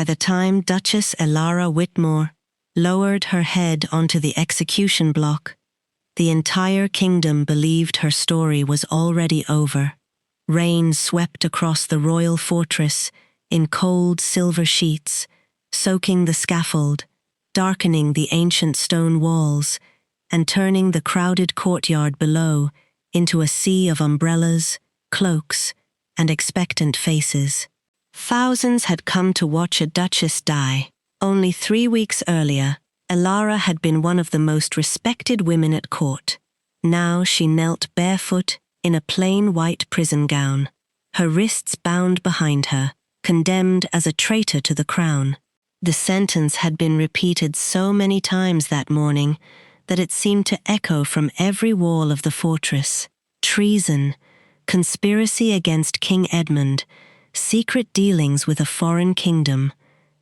By the time Duchess Elara Whitmore lowered her head onto the execution block, the entire kingdom believed her story was already over. Rain swept across the royal fortress in cold silver sheets, soaking the scaffold, darkening the ancient stone walls, and turning the crowded courtyard below into a sea of umbrellas, cloaks, and expectant faces. Thousands had come to watch a duchess die. Only 3 weeks earlier, Elara had been one of the most respected women at court. Now she knelt barefoot in a plain white prison gown, her wrists bound behind her, condemned as a traitor to the crown. The sentence had been repeated so many times that morning that it seemed to echo from every wall of the fortress. Treason, conspiracy against King Edmund, secret dealings with a foreign kingdom,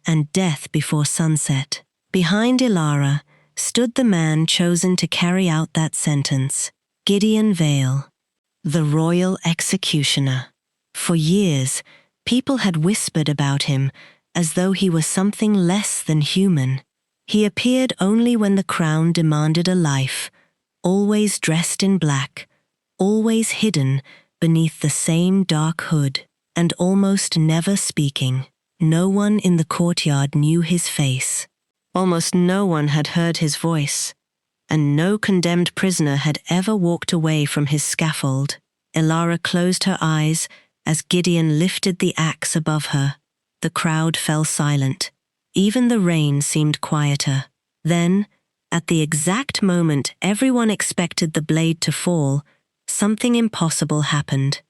and death before sunset. Behind Elara stood the man chosen to carry out that sentence, Gideon Vale, the royal executioner. For years, people had whispered about him as though he was something less than human. He appeared only when the crown demanded a life, always dressed in black, always hidden beneath the same dark hood, and almost never speaking. No one in the courtyard knew his face. Almost no one had heard his voice, and no condemned prisoner had ever walked away from his scaffold. Elara closed her eyes as Gideon lifted the axe above her. The crowd fell silent. Even the rain seemed quieter. Then, at the exact moment everyone expected the blade to fall, something impossible happened.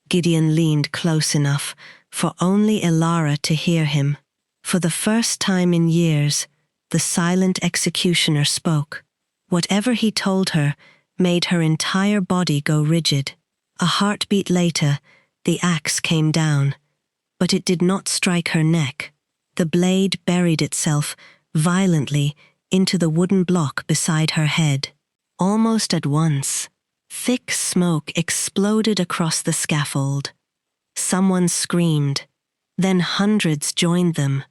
Gideon leaned close enough for only Elara to hear him. For the first time in years, the silent executioner spoke. Whatever he told her made her entire body go rigid. A heartbeat later, the axe came down, but it did not strike her neck. The blade buried itself violently into the wooden block beside her head. Almost at once, thick smoke exploded across the scaffold. Someone screamed, then hundreds joined them.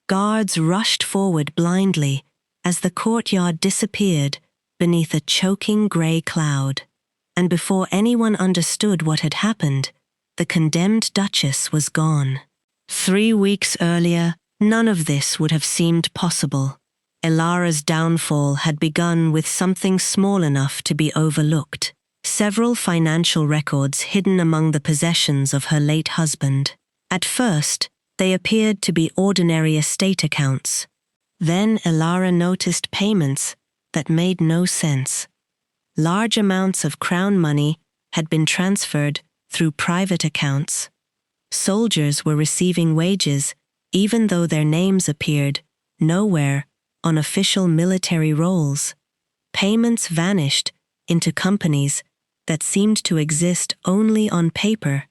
Guards rushed forward blindly as the courtyard disappeared beneath a choking grey cloud. And before anyone understood what had happened, the condemned Duchess was gone. 3 weeks earlier, none of this would have seemed possible. Elara's downfall had begun with something small enough to be overlooked. Several financial records hidden among the possessions of her late husband. At first, they appeared to be ordinary estate accounts. Then Elara noticed payments that made no sense. Large amounts of crown money had been transferred through private accounts. Soldiers were receiving wages even though their names appeared nowhere on official military rolls. Payments vanished into companies that seemed to exist only on paper.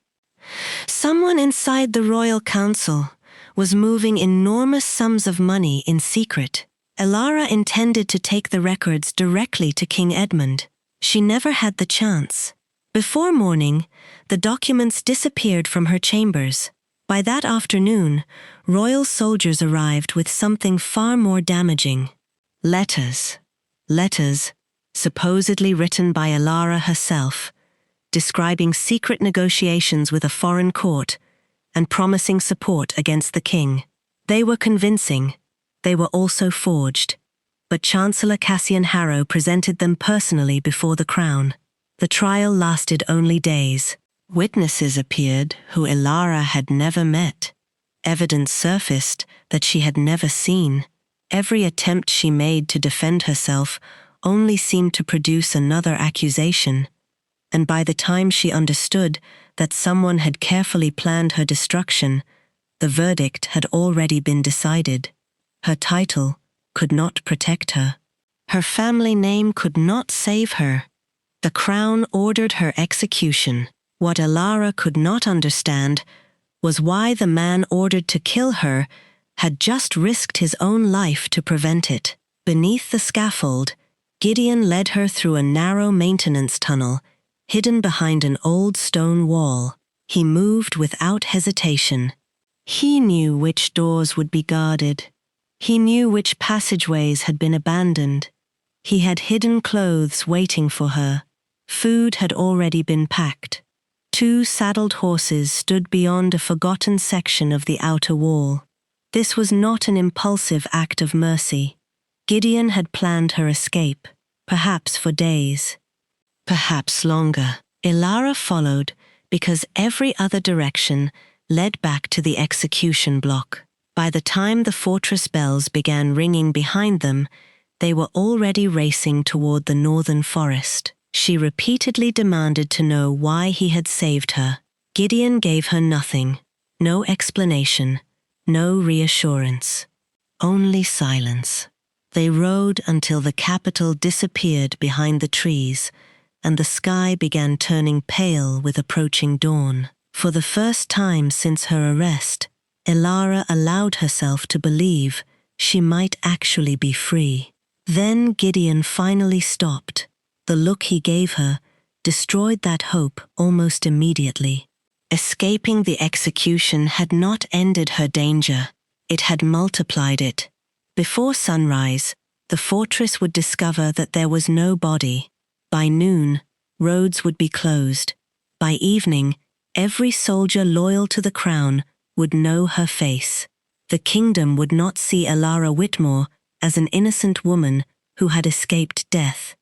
Someone inside the royal council was moving enormous sums of money in secret. Elara intended to take the records directly to King Edmund. She never had the chance. Before morning, the documents disappeared from her chambers. By that afternoon, royal soldiers arrived with something far more damaging. Letters. Letters, supposedly written by Elara herself, describing secret negotiations with a foreign court and promising support against the king. They were convincing. They were also forged. But Chancellor Cassian Harrow presented them personally before the crown. The trial lasted only days. Witnesses appeared who Elara had never met. Evidence surfaced that she had never seen. Every attempt she made to defend herself only seemed to produce another accusation. And by the time she understood that someone had carefully planned her destruction, the verdict had already been decided. Her title could not protect her. Her family name could not save her. The crown ordered her execution. What Elara could not understand was why the man ordered to kill her had just risked his own life to prevent it. Beneath the scaffold, Gideon led her through a narrow maintenance tunnel, hidden behind an old stone wall. He moved without hesitation. He knew which doors would be guarded. He knew which passageways had been abandoned. He had hidden clothes waiting for her. Food had already been packed. 2 saddled horses stood beyond a forgotten section of the outer wall. This was not an impulsive act of mercy. Gideon had planned her escape, perhaps for days, perhaps longer. Elara followed because every other direction led back to the execution block. By the time the fortress bells began ringing behind them, they were already racing toward the northern forest. She repeatedly demanded to know why he had saved her. Gideon gave her nothing, no explanation, no reassurance, only silence. They rode until the capital disappeared behind the trees, and the sky began turning pale with approaching dawn. For the first time since her arrest, Elara allowed herself to believe she might actually be free. Then Gideon finally stopped. The look he gave her destroyed that hope almost immediately. Escaping the execution had not ended her danger. It had multiplied it. Before sunrise, the fortress would discover that there was no body. By noon, roads would be closed. By evening, every soldier loyal to the crown would know her face. The kingdom would not see Elara Whitmore as an innocent woman who had escaped death.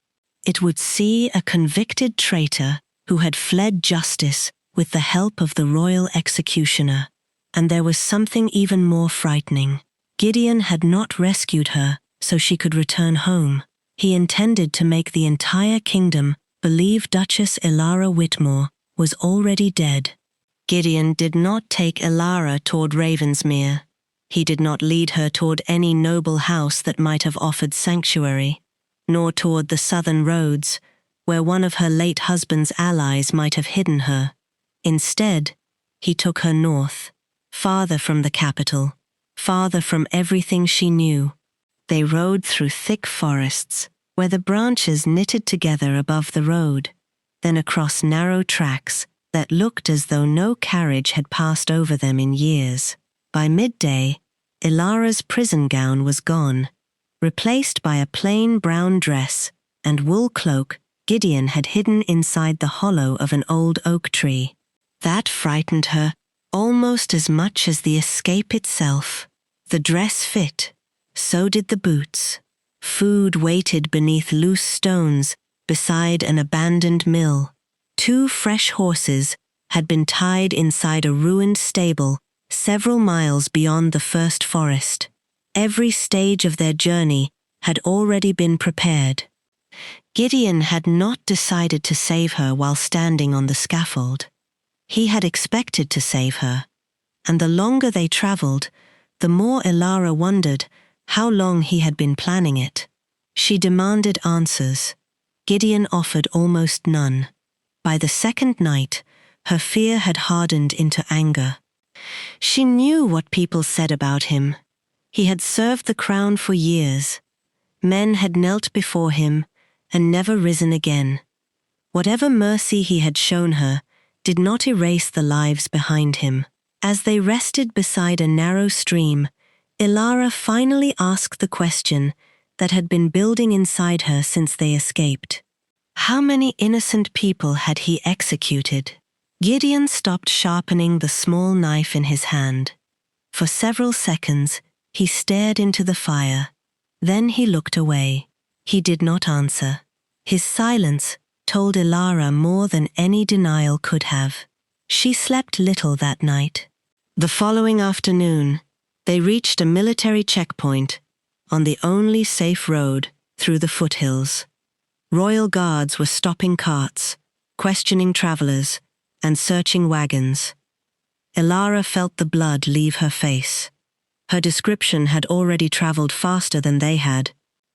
It would see a convicted traitor who had fled justice with the help of the royal executioner. And there was something even more frightening. Gideon had not rescued her so she could return home. He intended to make the entire kingdom believe Duchess Elara Whitmore was already dead. Gideon did not take Elara toward Ravensmere. He did not lead her toward any noble house that might have offered sanctuary, nor toward the southern roads, where one of her late husband's allies might have hidden her. Instead, he took her north, farther from the capital, farther from everything she knew. They rode through thick forests, where the branches knitted together above the road, then across narrow tracks that looked as though no carriage had passed over them in years. By midday, Elara's prison gown was gone, replaced by a plain brown dress and wool cloak Gideon had hidden inside the hollow of an old oak tree. That frightened her almost as much as the escape itself. The dress fit, so did the boots. Food waited beneath loose stones beside an abandoned mill. 2 fresh horses had been tied inside a ruined stable several miles beyond the first forest. Every stage of their journey had already been prepared. Gideon had not decided to save her while standing on the scaffold. He had expected to save her, and the longer they traveled, the more Elara wondered how long he had been planning it. She demanded answers. Gideon offered almost none. By the second night, her fear had hardened into anger. She knew what people said about him. He had served the crown for years. Men had knelt before him and never risen again. Whatever mercy he had shown her did not erase the lives behind him. As they rested beside a narrow stream, Elara finally asked the question that had been building inside her since they escaped. How many innocent people had he executed? Gideon stopped sharpening the small knife in his hand. For several seconds, he stared into the fire. Then he looked away. He did not answer. His silence told Elara more than any denial could have. She slept little that night. The following afternoon, they reached a military checkpoint on the only safe road through the foothills. Royal guards were stopping carts, questioning travelers, and searching wagons. Elara felt the blood leave her face. Her description had already traveled faster than they had.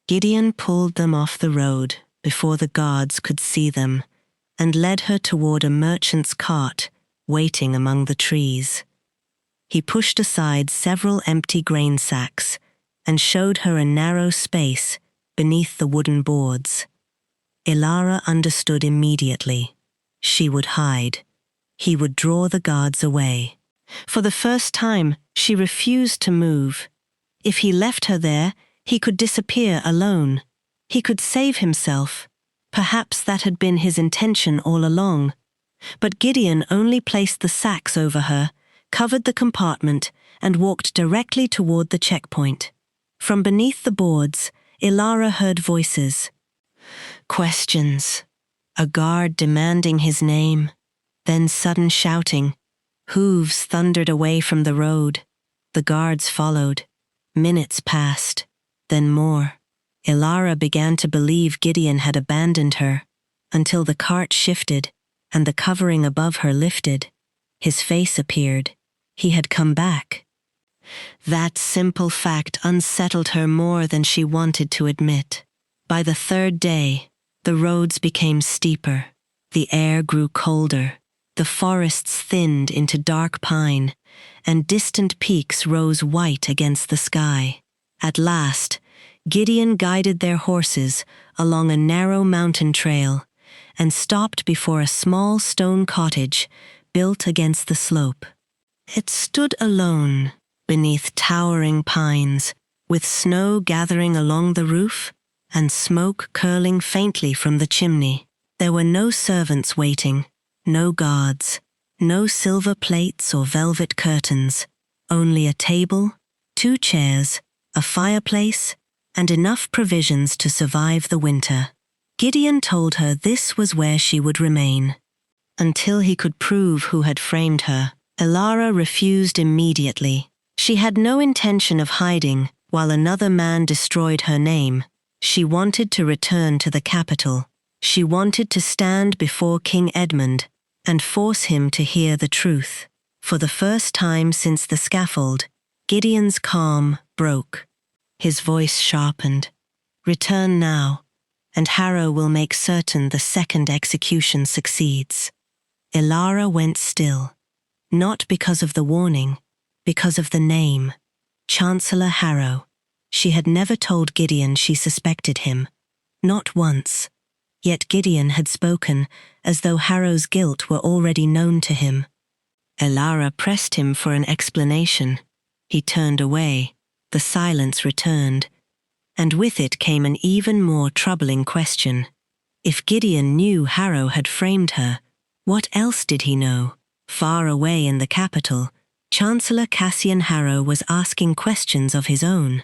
Gideon pulled them off the road before the guards could see them and led her toward a merchant's cart waiting among the trees. He pushed aside several empty grain sacks and showed her a narrow space beneath the wooden boards. Elara understood immediately. She would hide. He would draw the guards away. For the first time, she refused to move. If he left her there, he could disappear alone. He could save himself. Perhaps that had been his intention all along. But Gideon only placed the sacks over her, covered the compartment, and walked directly toward the checkpoint. From beneath the boards, Ilara heard voices. Questions. A guard demanding his name. Then sudden shouting. Hooves thundered away from the road. The guards followed. Minutes passed. Then more. Ilara began to believe Gideon had abandoned her, until the cart shifted and the covering above her lifted. His face appeared. He had come back. That simple fact unsettled her more than she wanted to admit. By the third day, the roads became steeper. The air grew colder. The forests thinned into dark pine, and distant peaks rose white against the sky. At last, Gideon guided their horses along a narrow mountain trail and stopped before a small stone cottage built against the slope. It stood alone beneath towering pines, with snow gathering along the roof and smoke curling faintly from the chimney. There were no servants waiting, no guards, no silver plates or velvet curtains, only a table, 2 chairs, a fireplace, and enough provisions to survive the winter. Gideon told her this was where she would remain. Until he could prove who had framed her, Ilara refused immediately. She had no intention of hiding while another man destroyed her name. She wanted to return to the capital. She wanted to stand before King Edmund and force him to hear the truth. For the first time since the scaffold, Gideon's calm broke. His voice sharpened. Return now, and Harrow will make certain the second execution succeeds. Ilara went still, not because of the warning, because of the name. Chancellor Harrow. She had never told Gideon she suspected him. Not once. Yet Gideon had spoken as though Harrow's guilt were already known to him. Ilara pressed him for an explanation. He turned away. The silence returned, and with it came an even more troubling question. If Gideon knew Harrow had framed her, what else did he know? Far away in the capital, Chancellor Cassian Harrow was asking questions of his own.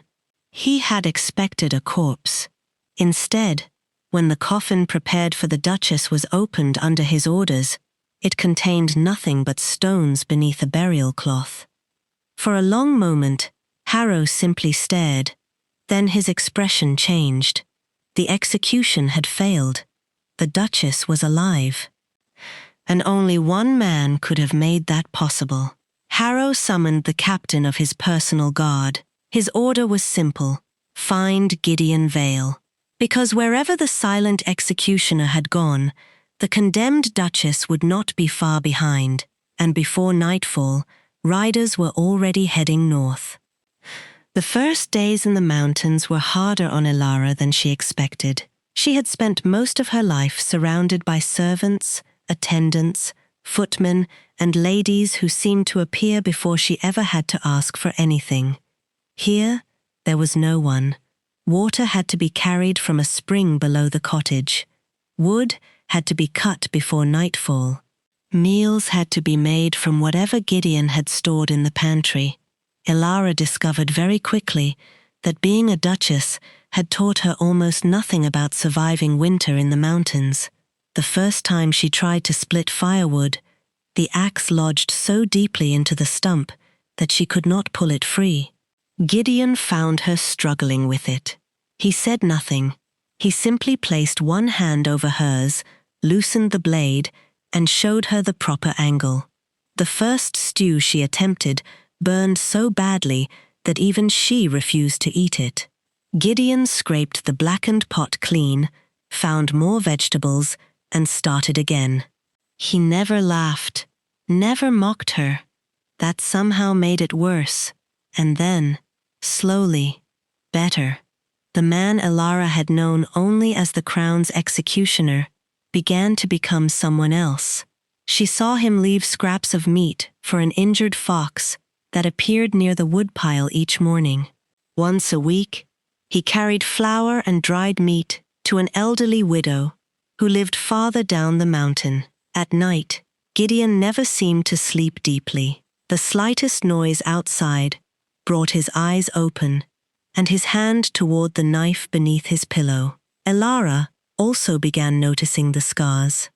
He had expected a corpse. Instead, when the coffin prepared for the Duchess was opened under his orders, it contained nothing but stones beneath a burial cloth. For a long moment, Harrow simply stared. Then his expression changed. The execution had failed. The Duchess was alive. And only one man could have made that possible. Harrow summoned the captain of his personal guard. His order was simple: find Gideon Vale. Because wherever the silent executioner had gone, the condemned Duchess would not be far behind, and before nightfall, riders were already heading north. The first days in the mountains were harder on Ilara than she expected. She had spent most of her life surrounded by servants, attendants, footmen, and ladies who seemed to appear before she ever had to ask for anything. Here, there was no one. Water had to be carried from a spring below the cottage. Wood had to be cut before nightfall. Meals had to be made from whatever Gideon had stored in the pantry. Ilara discovered very quickly that being a duchess had taught her almost nothing about surviving winter in the mountains. The first time she tried to split firewood, the axe lodged so deeply into the stump that she could not pull it free. Gideon found her struggling with it. He said nothing. He simply placed one hand over hers, loosened the blade, and showed her the proper angle. The first stew she attempted burned so badly that even she refused to eat it. Gideon scraped the blackened pot clean, found more vegetables, and started again. He never laughed, never mocked her. That somehow made it worse. And then, slowly, better. The man Ilara had known only as the crown's executioner began to become someone else. She saw him leave scraps of meat for an injured fox that appeared near the woodpile each morning. Once a week, he carried flour and dried meat to an elderly widow who lived farther down the mountain. At night, Gideon never seemed to sleep deeply. The slightest noise outside brought his eyes open and his hand toward the knife beneath his pillow. Elara also began noticing the scars.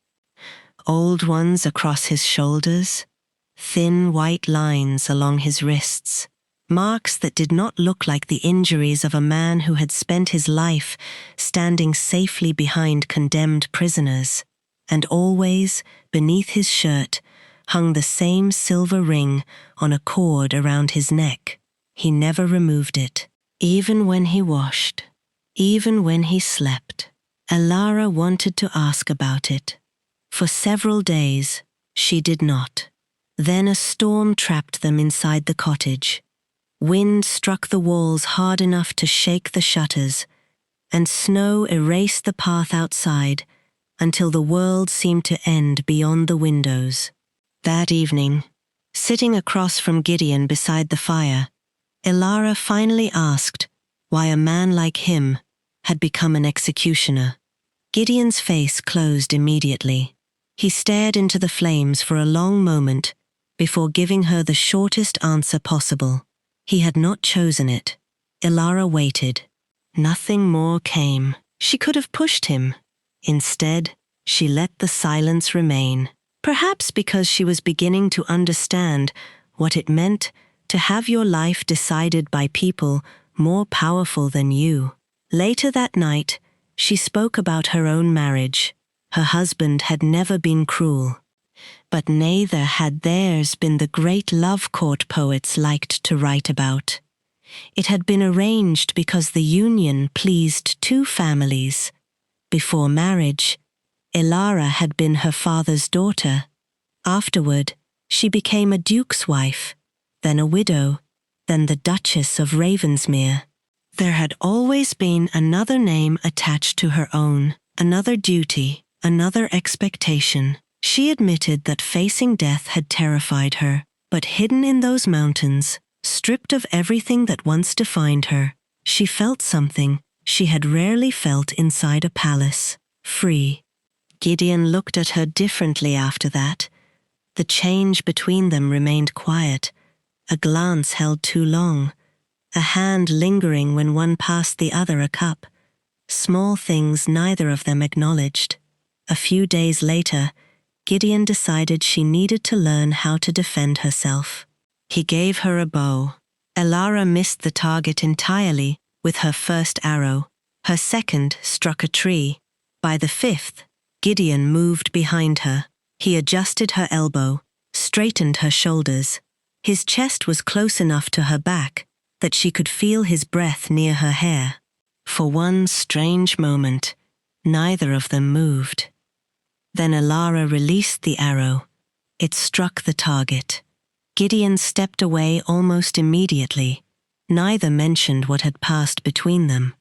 Old ones across his shoulders, thin white lines along his wrists, marks that did not look like the injuries of a man who had spent his life standing safely behind condemned prisoners. And always, beneath his shirt, hung the same silver ring on a cord around his neck. He never removed it, even when he washed, even when he slept. Elara wanted to ask about it. For several days, she did not. Then a storm trapped them inside the cottage. Wind struck the walls hard enough to shake the shutters, and snow erased the path outside until the world seemed to end beyond the windows. That evening, sitting across from Gideon beside the fire, Elara finally asked why a man like him had become an executioner. Gideon's face closed immediately. He stared into the flames for a long moment before giving her the shortest answer possible. He had not chosen it. Elara waited. Nothing more came. She could have pushed him. Instead, she let the silence remain. Perhaps because she was beginning to understand what it meant to have your life decided by people more powerful than you. Later that night, she spoke about her own marriage. Her husband had never been cruel, but neither had theirs been the great love court poets liked to write about. It had been arranged because the union pleased two families. Before marriage, Elara had been her father's daughter. Afterward, she became a duke's wife, then a widow, then the Duchess of Ravensmere. There had always been another name attached to her own, another duty, another expectation. She admitted that facing death had terrified her, but hidden in those mountains, stripped of everything that once defined her, she felt something she had rarely felt inside a palace: free. Gideon looked at her differently after that. The change between them remained quiet, a glance held too long, a hand lingering when one passed the other a cup. Small things neither of them acknowledged. A few days later, Gideon decided she needed to learn how to defend herself. He gave her a bow. Elara missed the target entirely with her first arrow. Her second struck a tree. By the fifth, Gideon moved behind her. He adjusted her elbow, straightened her shoulders. His chest was close enough to her back that she could feel his breath near her hair. For one strange moment, neither of them moved. Then Elara released the arrow. It struck the target. Gideon stepped away almost immediately. Neither mentioned what had passed between them.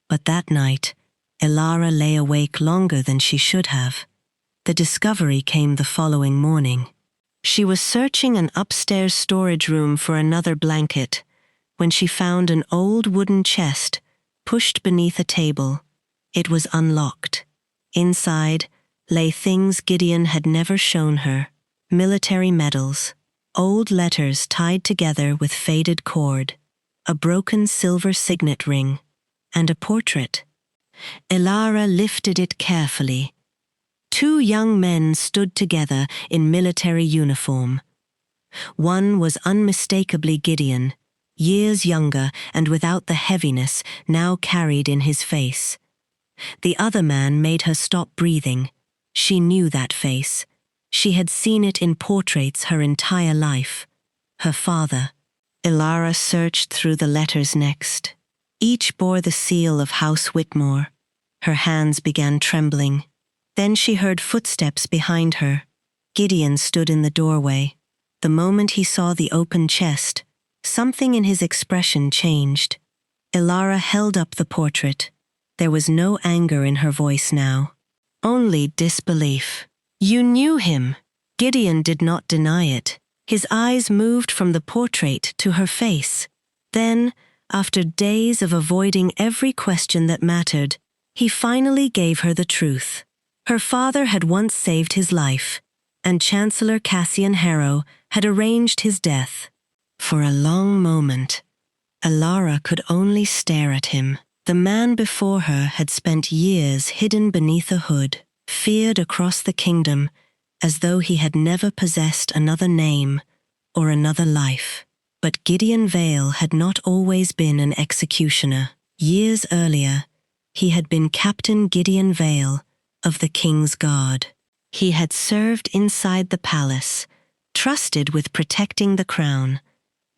But that night, Elara lay awake longer than she should have. The discovery came the following morning. She was searching an upstairs storage room for another blanket when she found an old wooden chest pushed beneath a table. It was unlocked. Inside lay things Gideon had never shown her: military medals, old letters tied together with faded cord, a broken silver signet ring, and a portrait. Elara lifted it carefully. Two young men stood together in military uniform. One was unmistakably Gideon, years younger and without the heaviness now carried in his face. The other man made her stop breathing. She knew that face. She had seen it in portraits her entire life. Her father. Elara searched through the letters next. Each bore the seal of House Whitmore. Her hands began trembling. Then she heard footsteps behind her. Gideon stood in the doorway. The moment he saw the open chest, something in his expression changed. Elara held up the portrait. There was no anger in her voice now. Only disbelief. "You knew him," Gideon did not deny it. His eyes moved from the portrait to her face. Then, after days of avoiding every question that mattered, he finally gave her the truth. Her father had once saved his life, and Chancellor Cassian Harrow had arranged his death. For a long moment, Elara could only stare at him. The man before her had spent years hidden beneath a hood, feared across the kingdom, as though he had never possessed another name or another life. But Gideon Vale had not always been an executioner. Years earlier, he had been Captain Gideon Vale of the King's Guard. He had served inside the palace, trusted with protecting the crown,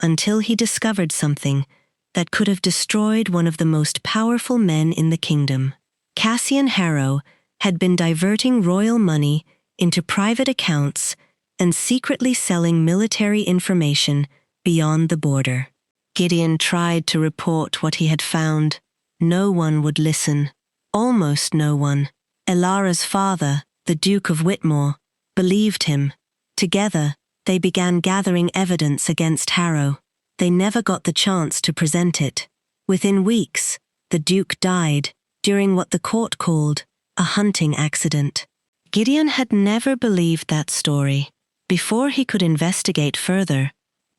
until he discovered something that could have destroyed one of the most powerful men in the kingdom. Cassian Harrow had been diverting royal money into private accounts and secretly selling military information beyond the border. Gideon tried to report what he had found. No one would listen. Almost no one. Elara's father, the Duke of Whitmore, believed him. Together, they began gathering evidence against Harrow. They never got the chance to present it. Within weeks, the Duke died during what the court called a hunting accident. Gideon had never believed that story. Before he could investigate further,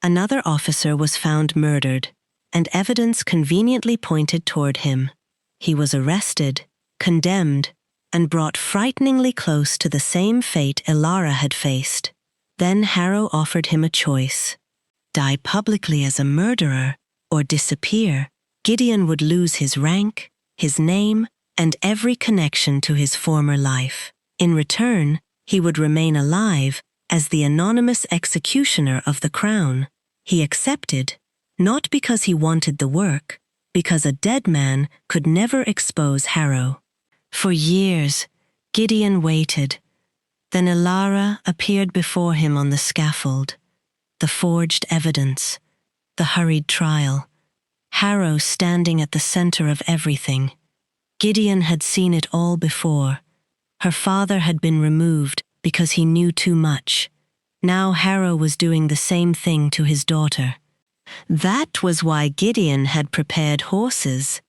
another officer was found murdered, and evidence conveniently pointed toward him. He was arrested, condemned, and brought frighteningly close to the same fate Elara had faced. Then Harrow offered him a choice: die publicly as a murderer, or disappear. Gideon would lose his rank, his name, and every connection to his former life. In return, he would remain alive as the anonymous executioner of the crown. He accepted, not because he wanted the work, because a dead man could never expose Harrow. For years, Gideon waited. Then Elara appeared before him on the scaffold. The forged evidence, the hurried trial, Harrow standing at the center of everything. Gideon had seen it all before. Her father had been removed because he knew too much. Now Harrow was doing the same thing to his daughter. That was why Gideon had prepared horses,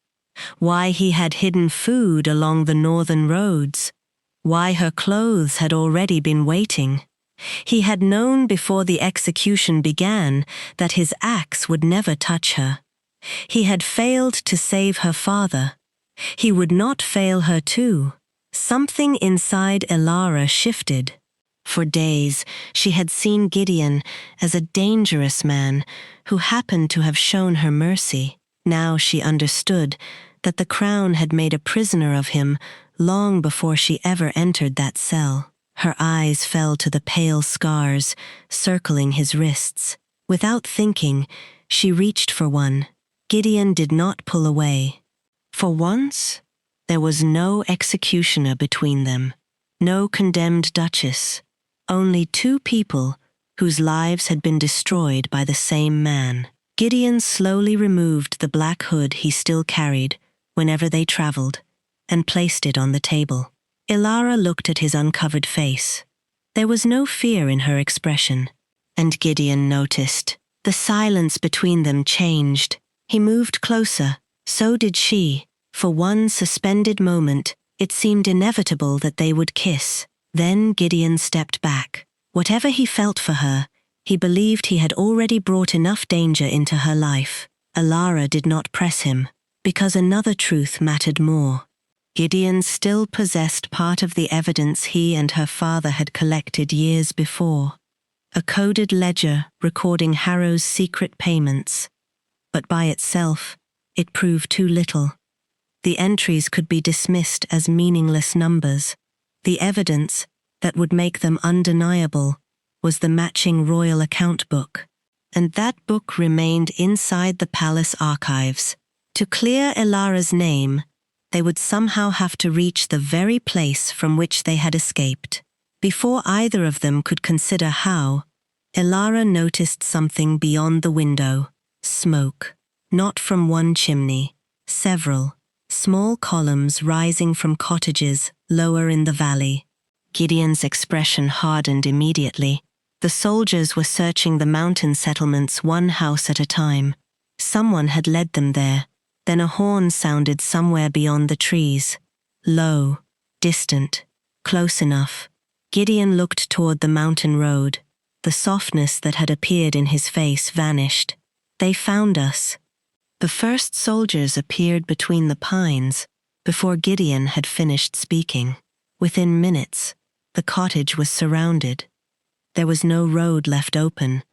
why he had hidden food along the northern roads, why her clothes had already been waiting. He had known before the execution began that his axe would never touch her. He had failed to save her father. He would not fail her too. Something inside Elara shifted. For days, she had seen Gideon as a dangerous man who happened to have shown her mercy. Now she understood that the crown had made a prisoner of him long before she ever entered that cell. Her eyes fell to the pale scars circling his wrists. Without thinking, she reached for one. Gideon did not pull away. For once, there was no executioner between them, no condemned Duchess, only two people whose lives had been destroyed by the same man. Gideon slowly removed the black hood he still carried whenever they traveled and placed it on the table. Elara looked at his uncovered face. There was no fear in her expression, and Gideon noticed. The silence between them changed. He moved closer, so did she. For one suspended moment, it seemed inevitable that they would kiss. Then Gideon stepped back. Whatever he felt for her, he believed he had already brought enough danger into her life. Elara did not press him, because another truth mattered more. Gideon still possessed part of the evidence he and her father had collected years before. A coded ledger recording Harrow's secret payments. But by itself, it proved too little. The entries could be dismissed as meaningless numbers. The evidence that would make them undeniable was the matching royal account book. And that book remained inside the palace archives. To clear Elara's name, they would somehow have to reach the very place from which they had escaped. Before either of them could consider how, Elara noticed something beyond the window. Smoke. Not from one chimney. Several. Small columns rising from cottages lower in the valley. Gideon's expression hardened immediately. The soldiers were searching the mountain settlements one house at a time. Someone had led them there. Then a horn sounded somewhere beyond the trees. Low, distant, close enough. Gideon looked toward the mountain road. The softness that had appeared in his face vanished. They found us. The first soldiers appeared between the pines before Gideon had finished speaking. Within minutes, the cottage was surrounded. There was no road left open,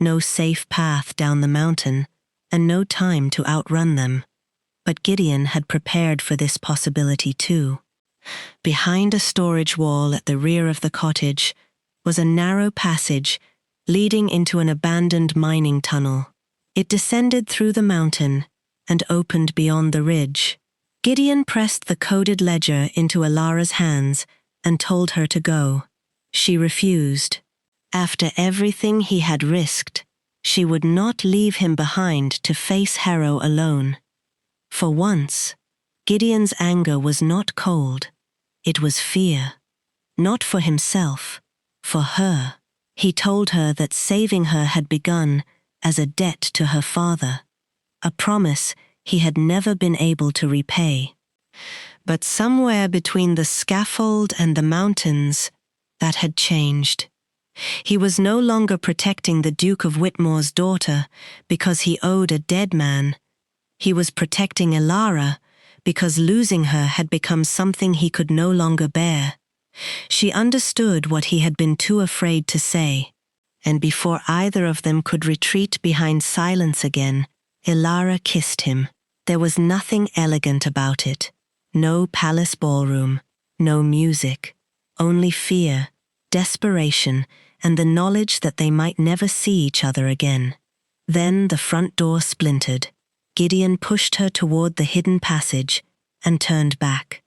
no safe path down the mountain, and no time to outrun them. But Gideon had prepared for this possibility too. Behind a storage wall at the rear of the cottage was a narrow passage leading into an abandoned mining tunnel. It descended through the mountain and opened beyond the ridge. Gideon pressed the coded ledger into Elara's hands and told her to go. She refused. After everything he had risked, she would not leave him behind to face Harrow alone. For once, Gideon's anger was not cold. It was fear. Not for himself, for her. He told her that saving her had begun as a debt to her father, a promise he had never been able to repay. But somewhere between the scaffold and the mountains, that had changed. He was no longer protecting the Duke of Whitmore's daughter because he owed a dead man. He was protecting Elara because losing her had become something he could no longer bear. She understood what he had been too afraid to say, and before either of them could retreat behind silence again, Elara kissed him. There was nothing elegant about it. No palace ballroom, no music, only fear, desperation, and the knowledge that they might never see each other again. Then the front door splintered. Gideon pushed her toward the hidden passage and turned back.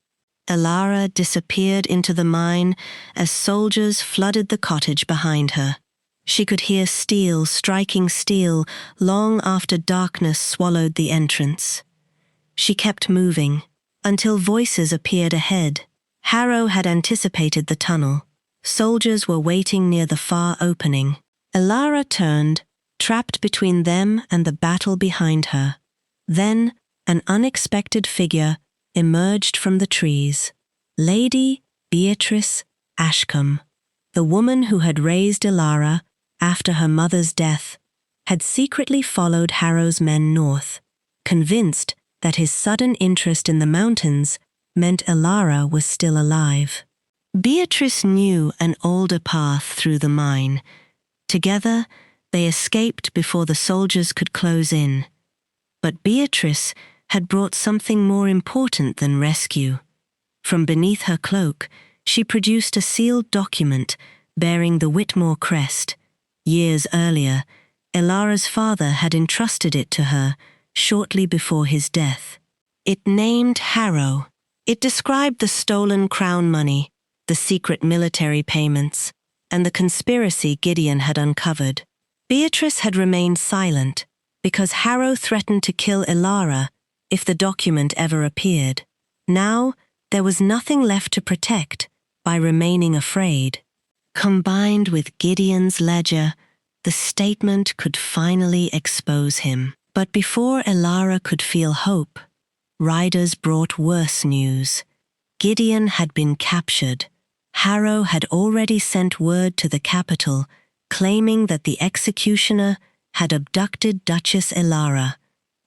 Elara disappeared into the mine as soldiers flooded the cottage behind her. She could hear steel striking steel long after darkness swallowed the entrance. She kept moving until voices appeared ahead. Harrow had anticipated the tunnel. Soldiers were waiting near the far opening. Elara turned, trapped between them and the battle behind her. Then, an unexpected figure emerged from the trees. Lady Beatrice Ashcombe, the woman who had raised Elara after her mother's death, had secretly followed Harrow's men north, convinced that his sudden interest in the mountains meant Elara was still alive. Beatrice knew an older path through the mine. Together, they escaped before the soldiers could close in. But Beatrice had brought something more important than rescue. From beneath her cloak, she produced a sealed document bearing the Whitmore crest. Years earlier, Elara's father had entrusted it to her shortly before his death. It named Harrow. It described the stolen crown money, the secret military payments, and the conspiracy Gideon had uncovered. Beatrice had remained silent because Harrow threatened to kill Elara if the document ever appeared. Now, there was nothing left to protect by remaining afraid. Combined with Gideon's ledger, the statement could finally expose him. But before Elara could feel hope, riders brought worse news. Gideon had been captured. Harrow had already sent word to the capital, claiming that the executioner had abducted Duchess Elara,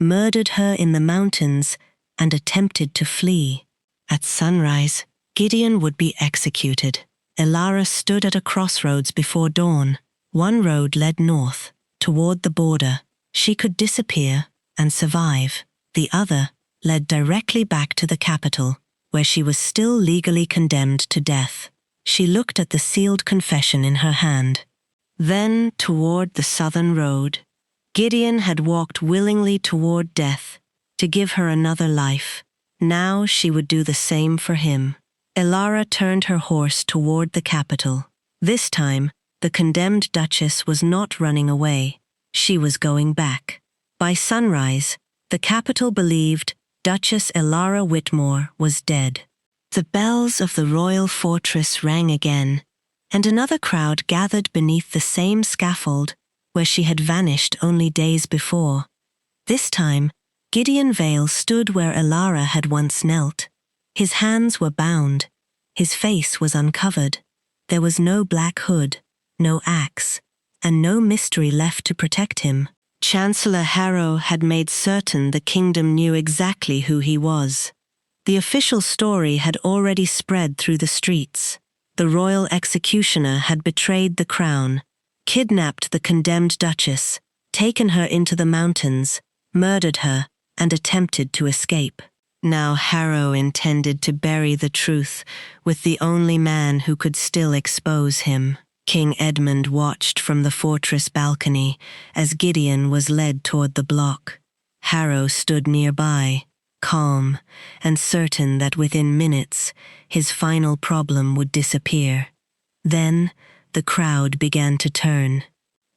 murdered her in the mountains, and attempted to flee. At sunrise, Gideon would be executed. Elara stood at a crossroads before dawn. One road led north, toward the border. She could disappear and survive. The other led directly back to the capital, where she was still legally condemned to death. She looked at the sealed confession in her hand. Then toward the southern road. Gideon had walked willingly toward death to give her another life. Now she would do the same for him. Elara turned her horse toward the capital. This time, the condemned Duchess was not running away. She was going back. By sunrise, the capital believed Duchess Elara Whitmore was dead. The bells of the royal fortress rang again, and another crowd gathered beneath the same scaffold where she had vanished only days before. This time, Gideon Vale stood where Elara had once knelt. His hands were bound, his face was uncovered. There was no black hood, no axe, and no mystery left to protect him. Chancellor Harrow had made certain the kingdom knew exactly who he was. The official story had already spread through the streets. The royal executioner had betrayed the crown, kidnapped the condemned Duchess, taken her into the mountains, murdered her, and attempted to escape. Now Harrow intended to bury the truth with the only man who could still expose him. King Edmund watched from the fortress balcony as Gideon was led toward the block. Harrow stood nearby, calm and certain that within minutes his final problem would disappear. Then the crowd began to turn.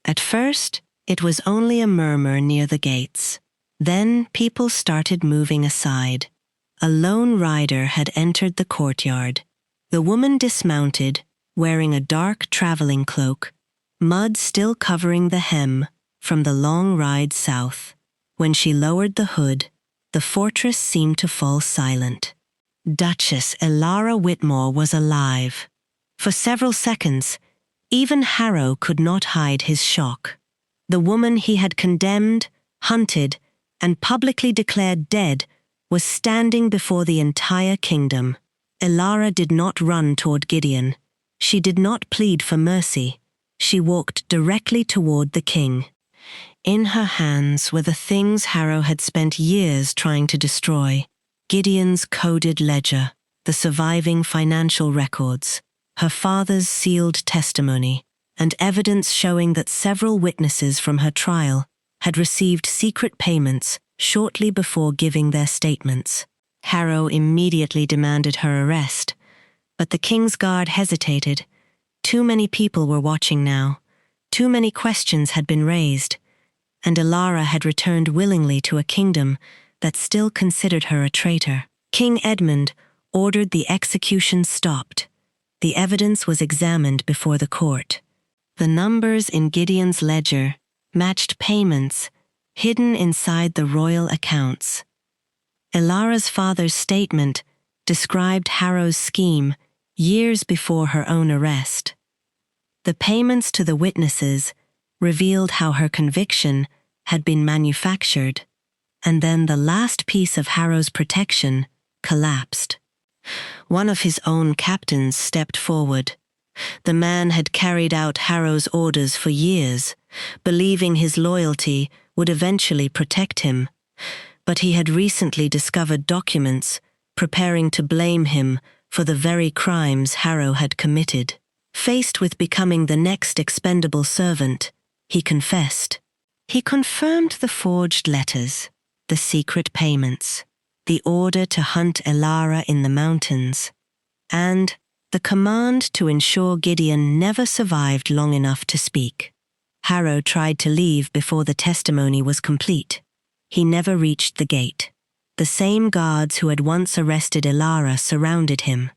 At first, it was only a murmur near the gates. Then people started moving aside. A lone rider had entered the courtyard. The woman dismounted, wearing a dark traveling cloak, mud still covering the hem from the long ride south. When she lowered the hood, the fortress seemed to fall silent. Duchess Elara Whitmore was alive. For several seconds, even Harrow could not hide his shock. The woman he had condemned, hunted, and publicly declared dead was standing before the entire kingdom. Elara did not run toward Gideon. She did not plead for mercy. She walked directly toward the king. In her hands were the things Harrow had spent years trying to destroy: Gideon's coded ledger, the surviving financial records, her father's sealed testimony, and evidence showing that several witnesses from her trial had received secret payments shortly before giving their statements. Harrow immediately demanded her arrest, but the king's guard hesitated. Too many people were watching now. Too many questions had been raised, and Elara had returned willingly to a kingdom that still considered her a traitor. King Edmund ordered the execution stopped. The evidence was examined before the court. The numbers in Gideon's ledger matched payments hidden inside the royal accounts. Elara's father's statement described Harrow's scheme years before her own arrest. The payments to the witnesses revealed how her conviction had been manufactured, and then the last piece of Harrow's protection collapsed. One of his own captains stepped forward. The man had carried out Harrow's orders for years, believing his loyalty would eventually protect him, but he had recently discovered documents preparing to blame him for the very crimes Harrow had committed. Faced with becoming the next expendable servant, he confessed. He confirmed the forged letters, the secret payments, the order to hunt Elara in the mountains, and the command to ensure Gideon never survived long enough to speak. Harrow tried to leave before the testimony was complete. He never reached the gate. The same guards who had once arrested Elara surrounded him,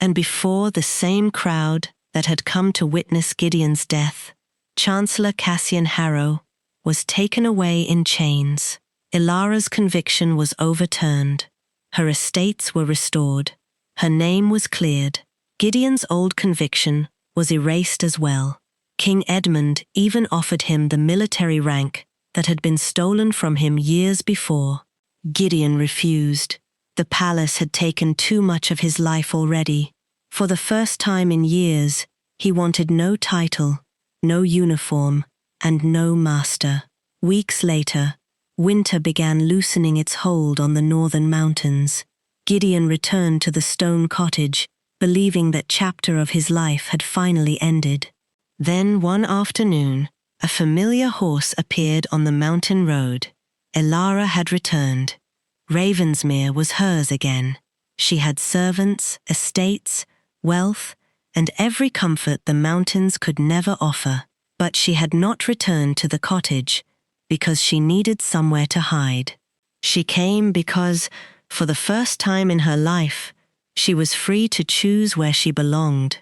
and before the same crowd that had come to witness Gideon's death, Chancellor Cassian Harrow was taken away in chains. Elara's conviction was overturned. Her estates were restored. Her name was cleared. Gideon's old conviction was erased as well. King Edmund even offered him the military rank that had been stolen from him years before. Gideon refused. The palace had taken too much of his life already. For the first time in years, he wanted no title, no uniform, and no master. Weeks later, winter began loosening its hold on the northern mountains. Gideon returned to the stone cottage, believing that chapter of his life had finally ended. Then one afternoon, a familiar horse appeared on the mountain road. Elara had returned. Ravensmere was hers again. She had servants, estates, wealth, and every comfort the mountains could never offer. But she had not returned to the cottage because she needed somewhere to hide. She came because, for the first time in her life, She was free to choose where she belonged.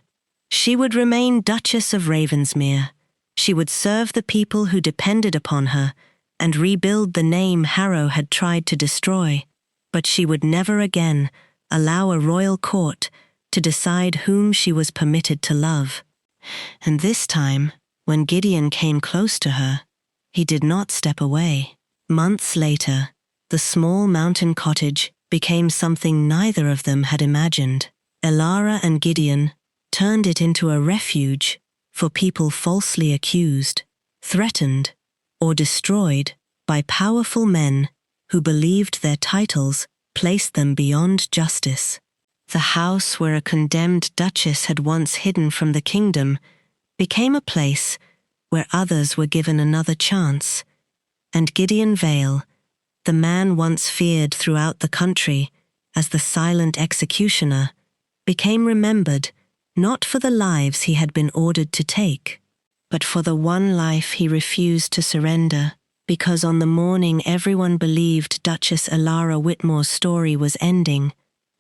She would remain Duchess of Ravensmere. She would serve the people who depended upon her and rebuild the name Harrow had tried to destroy. But she would never again allow a royal court to decide whom she was permitted to love. And this time, when Gideon came close to her, he did not step away. Months later, the small mountain cottage became something neither of them had imagined. Elara and Gideon turned it into a refuge for people falsely accused, threatened, or destroyed by powerful men who believed their titles placed them beyond justice. The house where a condemned duchess had once hidden from the kingdom became a place where others were given another chance, and Gideon Vale, the man once feared throughout the country as the silent executioner, became remembered not for the lives he had been ordered to take, but for the one life he refused to surrender, because on the morning everyone believed Duchess Elara Whitmore's story was ending,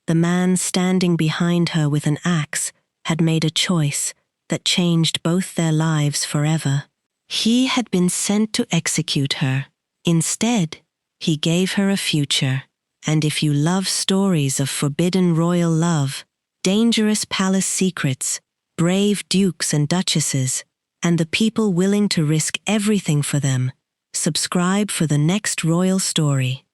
the man standing behind her with an axe had made a choice that changed both their lives forever. He had been sent to execute her. Instead, he gave her a future. And if you love stories of forbidden royal love, dangerous palace secrets, brave dukes and duchesses, and the people willing to risk everything for them, subscribe for the next royal story.